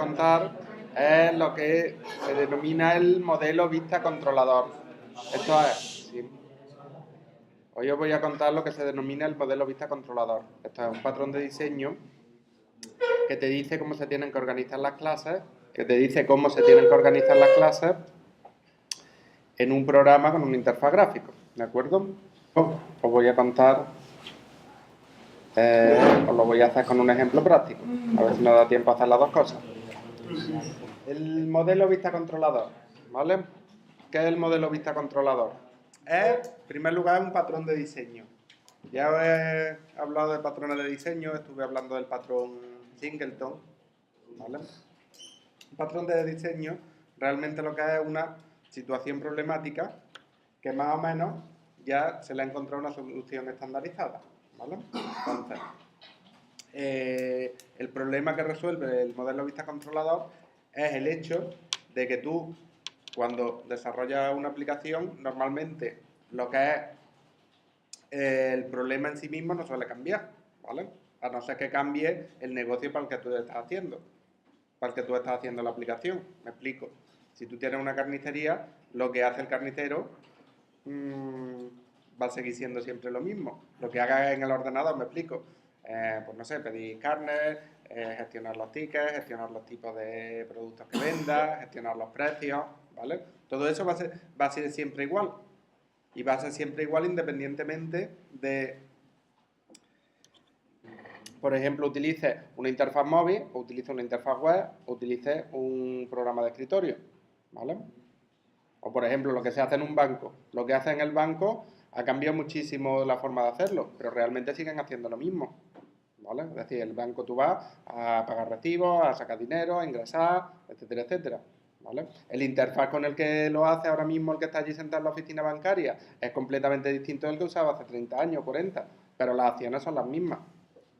contar es lo que se denomina el modelo vista controlador. Esto es, sí. Hoy os voy a contar lo que se denomina el modelo vista controlador. Esto es un patrón de diseño que te dice cómo se tienen que organizar las clases, en un programa con una interfaz gráfica, ¿de acuerdo? Os voy a contar, os lo voy a hacer con un ejemplo práctico, a ver si nos da tiempo a hacer las dos cosas. El modelo vista controlador, ¿vale? ¿Qué es el modelo vista controlador? Es, en primer lugar, un patrón de diseño. Ya os he hablado de patrones de diseño, estuve hablando del patrón Singleton, ¿vale? Un patrón de diseño realmente lo que es una situación problemática que más o menos ya se le ha encontrado una solución estandarizada, ¿vale? Entonces, el problema que resuelve el modelo vista controlador es el hecho de que tú, cuando desarrollas una aplicación, normalmente lo que es el problema en sí mismo no suele cambiar, ¿vale? A no ser que cambie el negocio para el que tú estás haciendo, la aplicación. Me explico. Si tú tienes una carnicería, lo que hace el carnicero va a seguir siendo siempre lo mismo. Lo que haga en el ordenador, me explico. Pues no sé, pedir carne, gestionar los tickets, gestionar los tipos de productos que vendas, gestionar los precios, ¿vale? Todo eso va a ser siempre igual. Y va a ser siempre igual independientemente de, por ejemplo, utilices una interfaz móvil, o utilices una interfaz web, o utilices un programa de escritorio, ¿vale? O, por ejemplo, lo que se hace en un banco. Lo que hace en el banco ha cambiado muchísimo la forma de hacerlo, pero realmente siguen haciendo lo mismo, ¿vale? Es decir, el banco tú vas a pagar recibos, a sacar dinero, a ingresar, etcétera, etcétera, ¿vale? El interfaz con el que lo hace ahora mismo el que está allí sentado en la oficina bancaria es completamente distinto del que usaba hace 30 años, 40, pero las acciones son las mismas,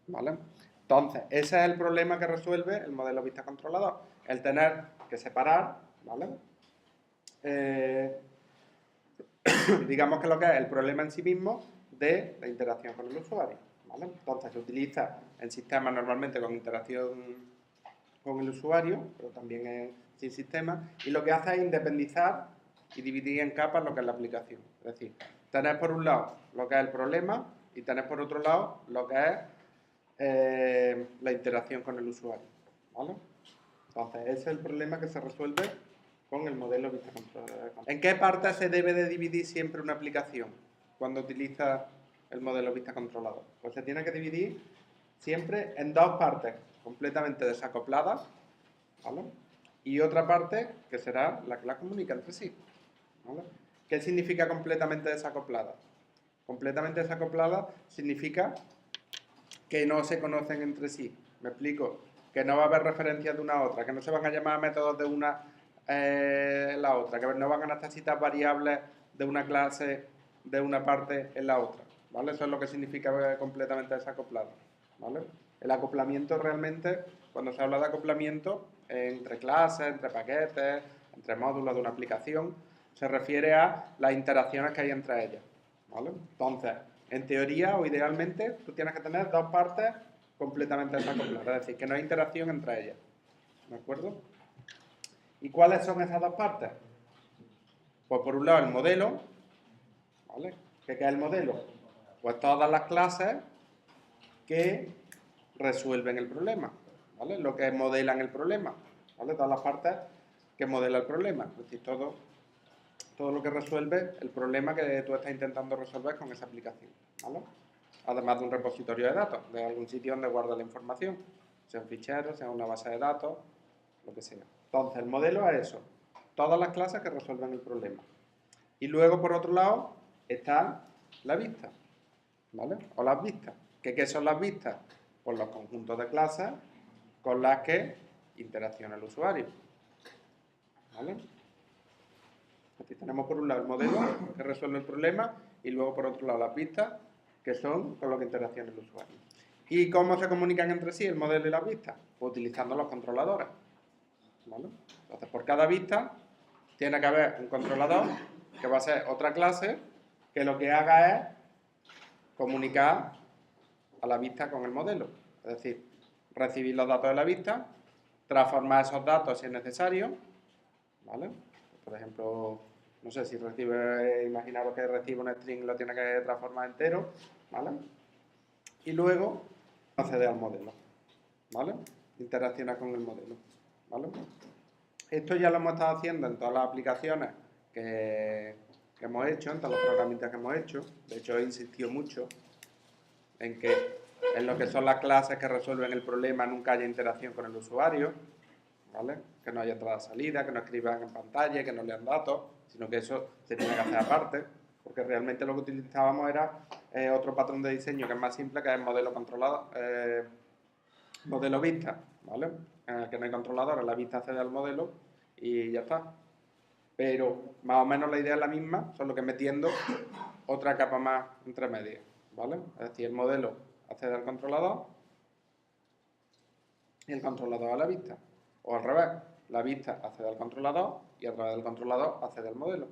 ¿vale? Entonces, ese es el problema que resuelve el modelo vista controlador, el tener que separar, ¿vale? Digamos que lo que es el problema en sí mismo de la interacción con el usuario, ¿vale? Entonces se utiliza en sistemas normalmente con interacción con el usuario, pero también sin sistema, y lo que hace es independizar y dividir en capas lo que es la aplicación. Es decir, tenés por un lado lo que es el problema y tenés por otro lado lo que es la interacción con el usuario, ¿vale? Entonces, ese es el problema que se resuelve con el modelo vista controlador. ¿En qué parte se debe de dividir siempre una aplicación cuando utiliza el modelo vista controlador? Pues se tiene que dividir siempre en dos partes completamente desacopladas, ¿vale? Y otra parte que será la que la comunica entre sí, ¿vale? ¿Qué significa completamente desacoplada? Completamente desacoplada significa que no se conocen entre sí. ¿Me explico? Que no va a haber referencias de una a otra, que no se van a llamar métodos de una la otra, que no van a necesitar variables de una clase de una parte en la otra, ¿vale? Eso es lo que significa completamente desacoplado, ¿vale? El acoplamiento realmente, cuando se habla de acoplamiento entre clases, entre paquetes, entre módulos de una aplicación, se refiere a las interacciones que hay entre ellas, ¿vale? Entonces, en teoría o idealmente, tú tienes que tener dos partes completamente desacopladas, es decir, que no hay interacción entre ellas, ¿de acuerdo? ¿Y cuáles son esas dos partes? Pues por un lado el modelo, ¿vale? ¿Qué es el modelo? Pues todas las clases que resuelven el problema, ¿vale? Lo que modelan el problema, ¿vale? Todas las partes que modelan el problema, es decir, todo lo que resuelve el problema que tú estás intentando resolver con esa aplicación, ¿vale? Además de un repositorio de datos, de algún sitio donde guarda la información, sea un fichero, sea una base de datos, lo que sea. Entonces, el modelo es eso, todas las clases que resuelven el problema. Y luego, por otro lado, está la vista, ¿vale? O las vistas. ¿Qué son las vistas? Pues los conjuntos de clases con las que interacciona el usuario, ¿vale? Aquí tenemos por un lado el modelo que resuelve el problema y luego por otro lado las vistas que son con lo que interacciona el usuario. ¿Y cómo se comunican entre sí el modelo y las vistas? Pues utilizando los controladores, ¿vale? Entonces, por cada vista tiene que haber un controlador que va a ser otra clase que lo que haga es comunicar a la vista con el modelo. Es decir, recibir los datos de la vista, transformar esos datos si es necesario, ¿vale? Por ejemplo, no sé, si recibe, imaginaros que recibe un string, lo tiene que transformar entero, ¿vale? Y luego acceder al modelo, ¿vale? Interacciona con el modelo, ¿vale? Esto ya lo hemos estado haciendo en todas las aplicaciones que hemos hecho, en todos los programitas que hemos hecho. De hecho, he insistido mucho en que en lo que son las clases que resuelven el problema nunca haya interacción con el usuario, ¿vale? Que no haya entrada-salida, que no escriban en pantalla, que no lean datos, sino que eso se tiene que hacer aparte, porque realmente lo que utilizábamos era otro patrón de diseño que es más simple, que es el modelo controlado, modelo vista, ¿vale? En el que no hay controladores, la vista accede al modelo y ya está. Pero más o menos la idea es la misma, solo que metiendo otra capa más entre medias, ¿vale? Es decir, el modelo accede al controlador y el controlador a la vista. O al revés, la vista accede al controlador y a través del controlador accede al modelo.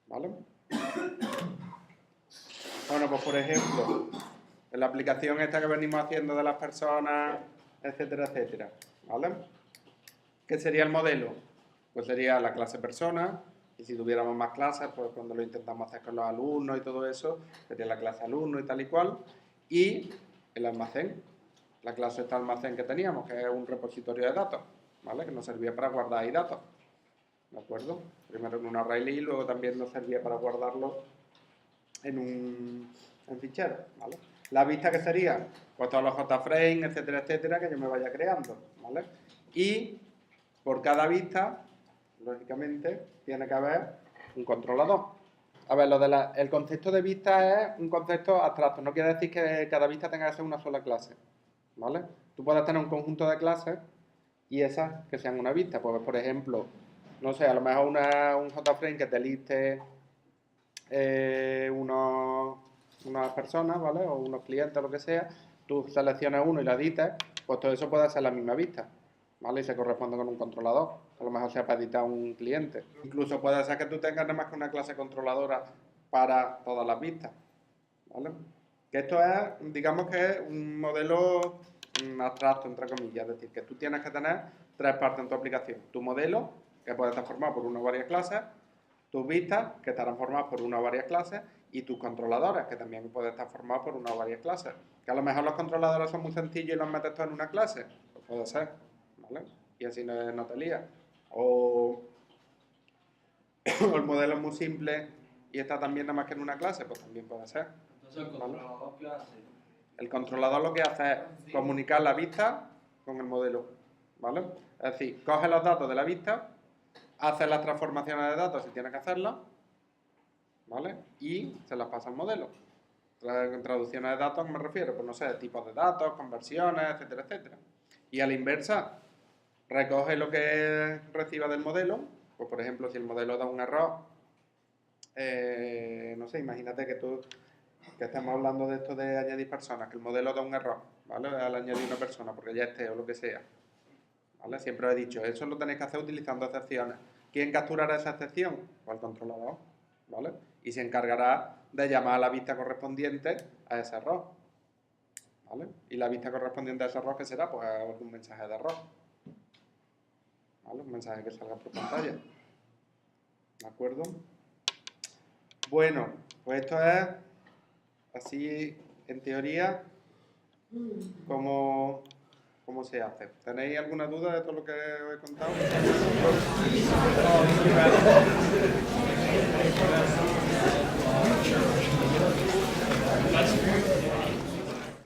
¿Vale? Bueno, pues por ejemplo, en la aplicación esta que venimos haciendo de las personas, etcétera, etcétera, ¿vale? ¿Qué sería el modelo? Pues sería la clase persona, y si tuviéramos más clases, pues cuando lo intentamos hacer con los alumnos y todo eso, sería la clase alumno y tal y cual, y el almacén, la clase esta almacén que teníamos, que es un repositorio de datos, ¿vale? Que nos servía para guardar ahí datos, ¿de acuerdo? Primero en un array y luego también nos servía para guardarlo en fichero, ¿vale? La vista que sería, pues todos los JFrame, etcétera, etcétera, que yo me vaya creando, ¿vale? Y por cada vista, lógicamente, tiene que haber un controlador. A ver, el concepto de vista es un concepto abstracto, no quiere decir que cada vista tenga que ser una sola clase, ¿vale? Tú puedes tener un conjunto de clases y esas que sean una vista, pues por ejemplo, no sé, a lo mejor un JFrame que te liste unas personas, ¿vale? O unos clientes, lo que sea, tú seleccionas uno y la editas, pues todo eso puede ser la misma vista, ¿vale? Y se corresponde con un controlador, a lo mejor sea para editar un cliente. Incluso puede ser que tú tengas nada más que una clase controladora para todas las vistas, ¿vale? Que esto es, digamos que es un modelo abstracto, entre comillas, es decir, que tú tienes que tener tres partes en tu aplicación. Tu modelo, que puede estar formado por una o varias clases, tus vistas, que estarán formadas por una o varias clases, y tus controladores, que también pueden estar formados por una o varias clases. Que a lo mejor los controladores son muy sencillos y los metes todos en una clase, pues puede ser, ¿vale? Y así no te lías. O el modelo es muy simple y está también nada más que en una clase, pues también puede ser. Entonces, ¿el controlador qué hace? El controlador lo que hace es comunicar la vista con el modelo, ¿vale? Es decir, coge los datos de la vista, hace las transformaciones de datos si tiene que hacerlas, ¿vale? Y se las pasa al modelo. Traducciones de datos, me refiero, pues no sé, tipos de datos, conversiones, etcétera, etcétera. Y a la inversa, recoge lo que reciba del modelo, pues por ejemplo, si el modelo da un error, no sé, imagínate que estamos hablando de esto de añadir personas, que el modelo da un error, ¿vale? Al añadir una persona, porque ya esté o lo que sea, ¿vale? Siempre he dicho, eso lo tenéis que hacer utilizando excepciones. ¿Quién capturará esa excepción? Pues el controlador, ¿vale? Y se encargará de llamar a la vista correspondiente a ese error, ¿vale? Y la vista correspondiente a ese error, ¿qué será? Pues un mensaje de error, ¿vale? Un mensaje que salga por pantalla, ¿de acuerdo? Bueno, pues esto es así, en teoría, cómo se hace. ¿Tenéis alguna duda de todo lo que os he contado?